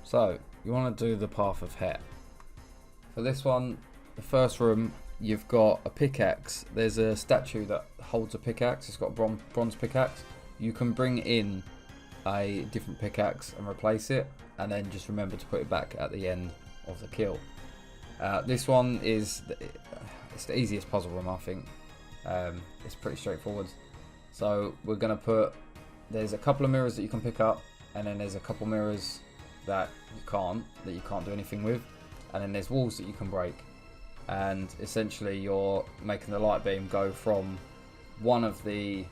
So you want to do the Path of Het. For this one, the first room, you've got a pickaxe. There's a statue that holds a pickaxe. It's got a bronze pickaxe. You can bring in a different pickaxe and replace it, and then just remember to put it back at the end of the kill. This one is it's the easiest puzzle room, I think. It's pretty straightforward. So we're gonna put, there's a couple of mirrors that you can pick up, and then there's a couple mirrors that you can't do anything with, and then there's walls that you can break. And essentially you're making the light beam go from one of the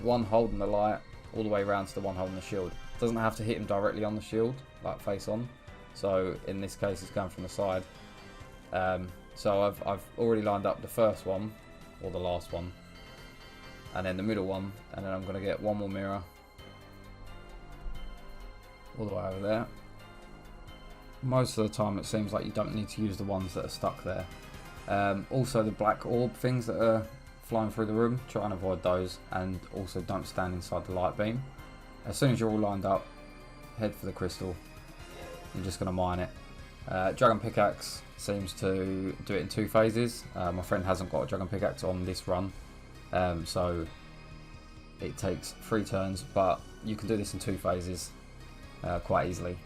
one holding the light all the way around to the one holding the shield. It doesn't have to hit him directly on the shield, like face on. So in this case it's going from the side. So I've already lined up the first one, or the last one, and then the middle one, and then I'm going to get one more mirror all the way over there. Most of the time it seems like you don't need to use the ones that are stuck there. Also the black orb things that are flying through the room, try and avoid those, and also don't stand inside the light beam. As soon as you're all lined up, head for the crystal. You're just going to mine it. Dragon pickaxe seems to do it in 2 phases. My friend hasn't got a dragon pickaxe on this run, so it takes 3 turns, but you can do this in 2 phases quite easily.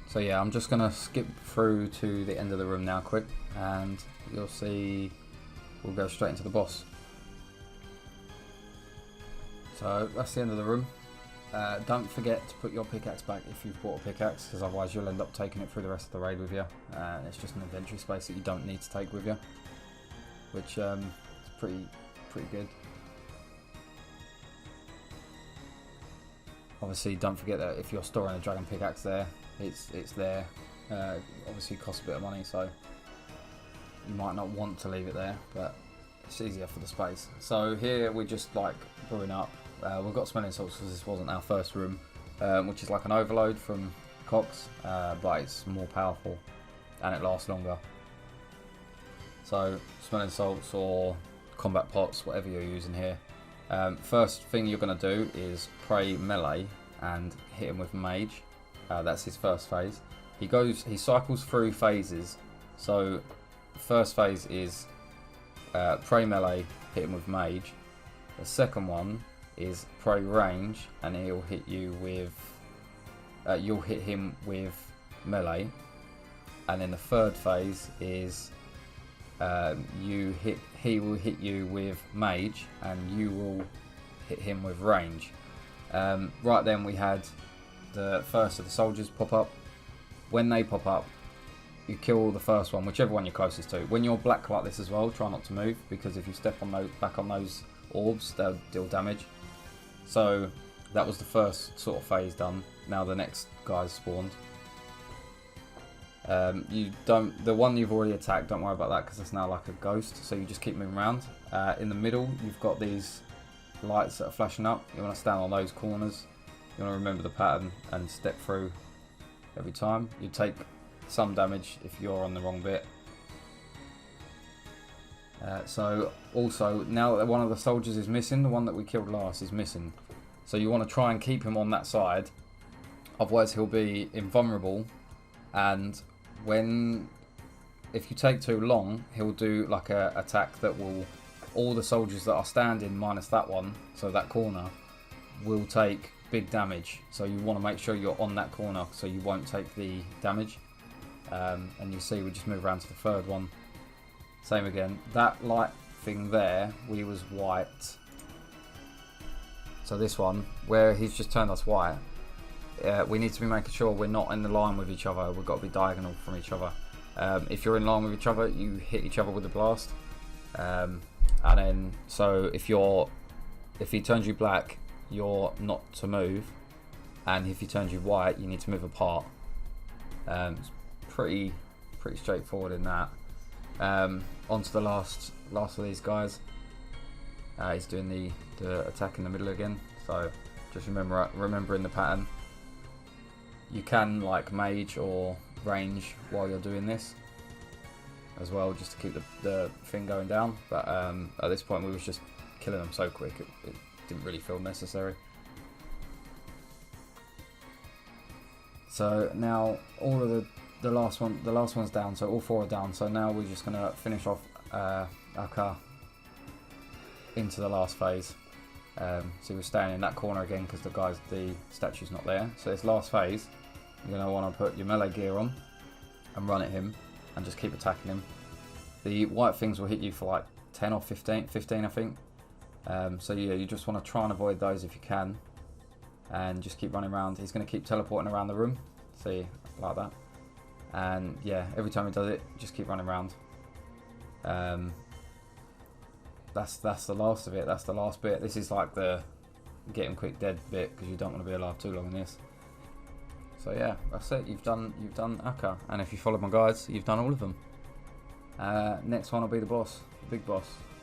So yeah, I'm just going to skip through to the end of the room now quick, and you'll see we'll go straight into the boss. So that's the end of the room. Don't forget to put your pickaxe back if you've bought a pickaxe, because otherwise you'll end up taking it through the rest of the raid with you. It's just an inventory space that you don't need to take with you, which is pretty good. Obviously don't forget that if you're storing a dragon pickaxe there, it's there. Obviously it costs a bit of money, so you might not want to leave it there, but it's easier for the space. So here we're just like brewing up. We've got smelling salts because this wasn't our first room, which is like an overload from Cox, but it's more powerful and it lasts longer. So smelling salts or combat pots, whatever you're using here. First thing you're going to do is pray melee and hit him with mage. That's his first phase. He cycles through phases. So first phase is pray melee, hit him with mage. The second one is pray range, and he'll hit you with you'll hit him with melee. And then the third phase is he will hit you with mage, and you will hit him with range. Right then we had the first of the soldiers pop up. When they pop up, you kill the first one, whichever one you're closest to. When you're black like this as well, try not to move, because if you step on back on those orbs, they'll deal damage. So that was the first sort of phase done. Now the next guy's spawned. The one you've already attacked, don't worry about that, because it's now like a ghost, so you just keep moving around. In the middle you've got these lights that are flashing up. You want to stand on those corners. You want to remember the pattern and step through every time. You take some damage if you're on the wrong bit. So also, now that one of the soldiers is missing, the one that we killed last is missing. So you want to try and keep him on that side, otherwise he'll be invulnerable, and if you take too long, he'll do like a attack that will, all the soldiers that are standing minus that one, so that corner, will take big damage. So you want to make sure you're on that corner so you won't take the damage. And you see we just move around to the third one. Same again. That light thing there, we was white. So this one, where he's just turned us white, we need to be making sure we're not in the line with each other. We've got to be diagonal from each other. If you're in line with each other, you hit each other with a blast. And then, so if he turns you black, you're not to move, and if he turns you white, you need to move apart. It's pretty straightforward in that. On to the last of these guys. He's doing the attack in the middle again, so just remembering the pattern. You can like mage or range while you're doing this as well, just to keep the thing going down, but at this point we was just killing them so quick it didn't really feel necessary. So now all of the last one's down. So all 4 are down. So now we're just gonna finish off Akkha into the last phase. So we're staying in that corner again because the statue's not there. So this last phase, you're gonna want to put your melee gear on and run at him and just keep attacking him. The white things will hit you for like 10 or 15 I think. So yeah, you just want to try and avoid those if you can, and just keep running around. He's going to keep teleporting around the room, see, like that. And yeah, every time he does it, just keep running around. That's the last of it. That's the last bit. This is like the get him quick dead bit because you don't want to be alive too long in this. So yeah, that's it. You've done Akkha, and if you follow my guides, you've done all of them. Next one will be the boss, the big boss.